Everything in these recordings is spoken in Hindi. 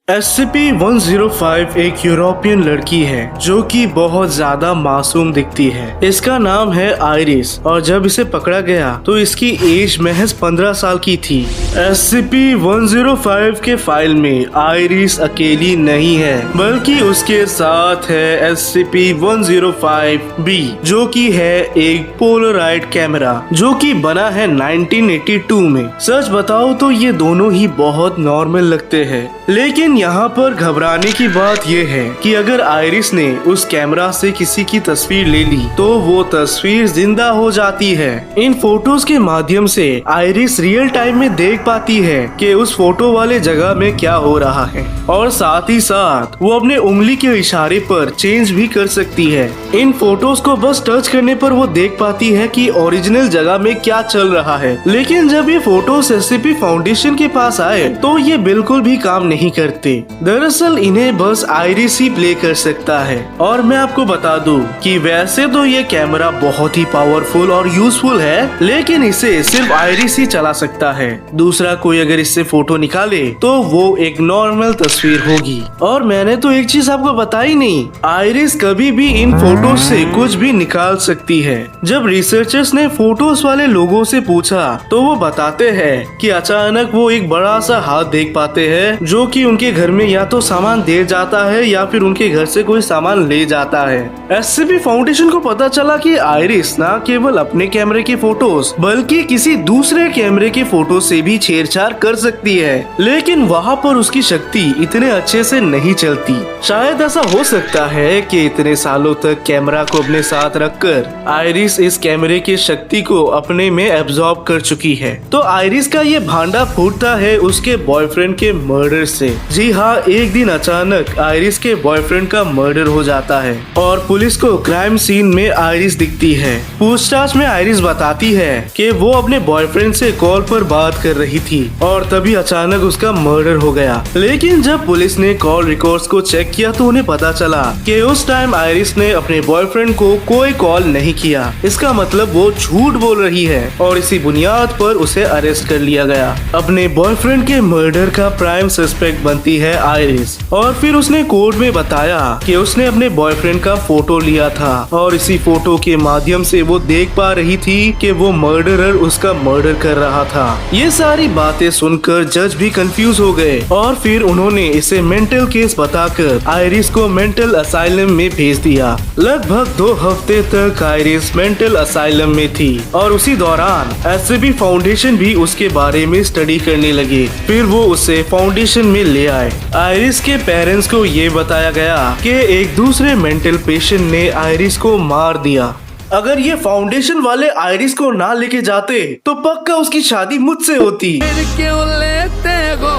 SCP-105 एक यूरोपियन लड़की है जो कि बहुत ज्यादा मासूम दिखती है। इसका नाम है आइरिस और जब इसे पकड़ा गया तो इसकी एज महज 15 साल की थी। SCP-105 के फाइल में आइरिस अकेली नहीं है बल्कि उसके साथ है SCP-105-B जो कि है एक पोलराइड कैमरा जो कि बना है 1982 में। सच बताओ तो ये दोनों ही बहुत नॉर्मल लगते हैं, लेकिन यहाँ पर घबराने की बात यह है कि अगर आइरिस ने उस कैमरा से किसी की तस्वीर ले ली तो वो तस्वीर जिंदा हो जाती है। इन फोटोज के माध्यम से आइरिस रियल टाइम में देख पाती है कि उस फोटो वाले जगह में क्या हो रहा है और साथ ही साथ वो अपने उंगली के इशारे पर चेंज भी कर सकती है। इन फोटोज को बस टच करने पर वो देख पाती है कि ओरिजिनल जगह में क्या चल रहा है। लेकिन जब ये फोटोज SCP फाउंडेशन के पास आए तो ये बिल्कुल भी काम नहीं करते। दरअसल इन्हें बस आइरिस ही प्ले कर सकता है। और मैं आपको बता दूं कि वैसे तो ये कैमरा बहुत ही पावरफुल और यूजफुल है, लेकिन इसे सिर्फ आइरिस ही चला सकता है। दूसरा कोई अगर इससे फोटो निकाले तो वो एक नॉर्मल तस्वीर होगी। और मैंने तो एक चीज आपको बताई नहीं, आइरिस कभी भी इन फोटोज से कुछ भी निकाल सकती है। जब रिसर्चर्स ने फोटोज वाले लोगों से पूछा तो वो बताते हैं कि अचानक वो एक बड़ा सा हाथ देख पाते हैं जो कि उनके घर में या तो सामान दे जाता है या फिर उनके घर से कोई सामान ले जाता है। SCP फाउंडेशन को पता चला कि आइरिस न केवल अपने कैमरे की फोटोज बल्कि किसी दूसरे कैमरे की फोटो से भी छेड़छाड़ कर सकती है, लेकिन वहाँ पर उसकी शक्ति इतने अच्छे से नहीं चलती। शायद ऐसा हो सकता है कि इतने सालों तक कैमरा को अपने साथ रखकर आइरिस इस कैमरे की शक्ति को अपने में एब्जॉर्ब कर चुकी है। तो आइरिस का ये भांडा फूटता है उसके बॉयफ्रेंड के मर्डर से। जी हाँ, एक दिन अचानक आइरिस के बॉयफ्रेंड का मर्डर हो जाता है और पुलिस को क्राइम सीन में आइरिस दिखती है। पूछताछ में आइरिस बताती है कि वो अपने बॉयफ्रेंड से कॉल पर बात कर रही थी और तभी अचानक उसका मर्डर हो गया। लेकिन जब पुलिस ने कॉल रिकॉर्ड्स को चेक किया तो उन्हें पता चला कि उस टाइम आइरिस ने अपने बॉयफ्रेंड को कोई कॉल नहीं किया। इसका मतलब वो झूठ बोल रही है और इसी बुनियाद पर उसे अरेस्ट कर लिया गया। अपने बॉयफ्रेंड के मर्डर का प्राइम सस्पेक्ट बनती है आइरिस और फिर उसने कोर्ट में बताया कि उसने अपने बॉयफ्रेंड का फोटो लिया था और इसी फोटो के माध्यम से वो देख पा रही थी कि वो मर्डरर उसका मर्डर कर रहा था। ये सारी बातें सुनकर जज भी कंफ्यूज हो गए और फिर उन्होंने इसे मेंटल केस बताकर आइरिस को मेंटल असाइलम में भेज दिया। लगभग 2 हफ्ते तक आइरिस मेंटल असाइलम में थी और उसी दौरान SCP फाउंडेशन भी उसके बारे में स्टडी करने लगे। फिर वो उसे फाउंडेशन में ले आए। आइरिस के पेरेंट्स को ये बताया गया कि एक दूसरे मेंटल पेशेंट ने आइरिस को मार दिया। अगर ये फाउंडेशन वाले आइरिस को ना लेके जाते तो पक्का उसकी शादी मुझसे होती। फिर क्यों लेते हो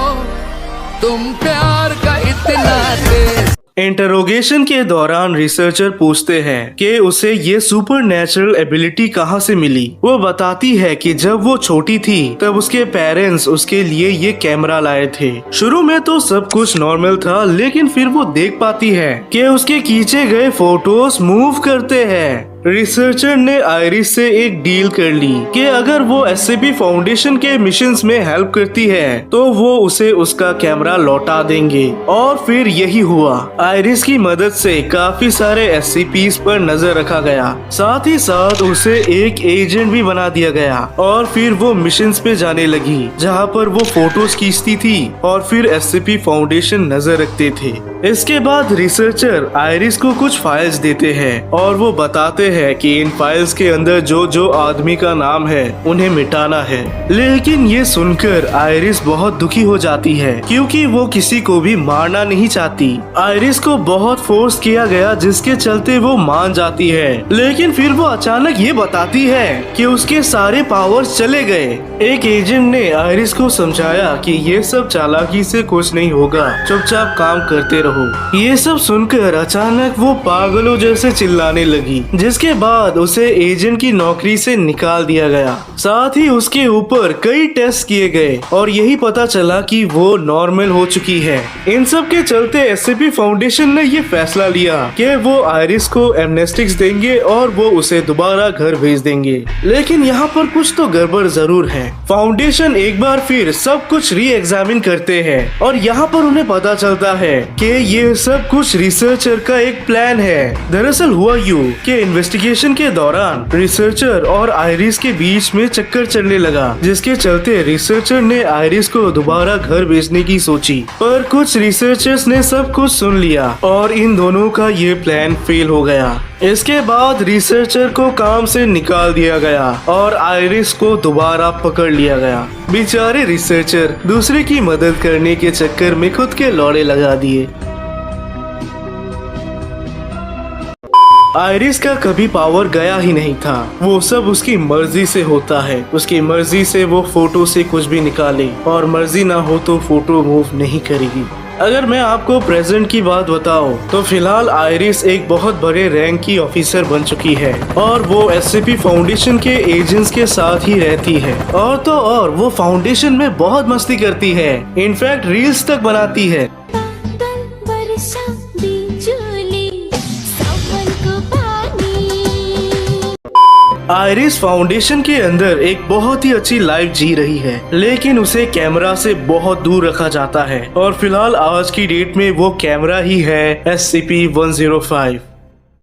तुम प्यार का इतना तेज। इंटरोगेशन के दौरान रिसर्चर पूछते हैं कि उसे ये सुपर नेचुरल एबिलिटी कहाँ से मिली। वो बताती है कि जब वो छोटी थी तब उसके पेरेंट्स उसके लिए ये कैमरा लाए थे। शुरू में तो सब कुछ नॉर्मल था, लेकिन फिर वो देख पाती है कि उसके खींचे गए फोटोज मूव करते हैं। रिसर्चर ने आइरिस से एक डील कर ली कि अगर वो SCP फाउंडेशन के मिशंस में हेल्प करती है तो वो उसे उसका कैमरा लौटा देंगे। और फिर यही हुआ। आइरिस की मदद से काफी सारे SCPs पर नजर रखा गया, साथ ही साथ उसे एक एजेंट भी बना दिया गया और फिर वो मिशंस पे जाने लगी जहाँ पर वो फोटोज खींचती थी और फिर SCP फाउंडेशन नजर रखते थे। इसके बाद रिसर्चर आइरिस को कुछ फाइल्स देते हैं और वो बताते हैं कि इन फाइल्स के अंदर जो जो आदमी का नाम है उन्हें मिटाना है। लेकिन ये सुनकर आइरिस बहुत दुखी हो जाती है क्योंकि वो किसी को भी मारना नहीं चाहती। आइरिस को बहुत फोर्स किया गया जिसके चलते वो मान जाती है, लेकिन फिर वो अचानक ये बताती है कि उसके सारे पावर्स चले गए। एक एजेंट ने आइरिस को समझाया कि ये सब चालाकी से कुछ नहीं होगा, चुपचाप काम करते रहो। ये सब सुनकर अचानक वो पागलों जैसे चिल्लाने लगी, जिस उसके बाद उसे एजेंट की नौकरी से निकाल दिया गया। साथ ही उसके ऊपर कई टेस्ट किए गए और यही पता चला कि वो नॉर्मल हो चुकी है। इन सब के चलते एससीपी फाउंडेशन ने ये फैसला लिया कि वो आयरिस को एमनेस्टिक्स देंगे और वो उसे दोबारा घर भेज देंगे। लेकिन यहाँ पर कुछ तो गड़बड़ जरूर है। फाउंडेशन एक बार फिर सब कुछ री एग्जामिन करते हैं और यहाँ पर उन्हें पता चलता है कि ये सब कुछ रिसर्चर का एक प्लान है। दरअसल हुआ यूं कि इन्वेस्टिगेशन के दौरान रिसर्चर और आयरिस के बीच में चक्कर चलने लगा, जिसके चलते रिसर्चर ने आयरिस को दोबारा घर भेजने की सोची। पर कुछ रिसर्चर्स ने सब कुछ सुन लिया और इन दोनों का ये प्लान फेल हो गया। इसके बाद रिसर्चर को काम से निकाल दिया गया और आयरिस को दोबारा पकड़ लिया गया। बेचारे रिसर्चर दूसरे की मदद करने के चक्कर में खुद के लौड़े लगा दिए। आयरिस का कभी पावर गया ही नहीं था। वो सब उसकी मर्जी से होता है। उसकी मर्जी से वो फोटो से कुछ भी निकाले और मर्जी ना हो तो फोटो मूव नहीं करेगी। अगर मैं आपको प्रेजेंट की बात बताऊं तो फिलहाल आयरिस एक बहुत बड़े रैंक की ऑफिसर बन चुकी है और वो एससीपी फाउंडेशन के एजेंट्स के साथ ही रहती है। और तो और वो फाउंडेशन में बहुत मस्ती करती है, इनफैक्ट रील्स तक बनाती है। आयरिस फाउंडेशन के अंदर एक बहुत ही अच्छी लाइफ जी रही है, लेकिन उसे कैमरा से बहुत दूर रखा जाता है और फिलहाल आज की डेट में वो कैमरा ही है SCP-105।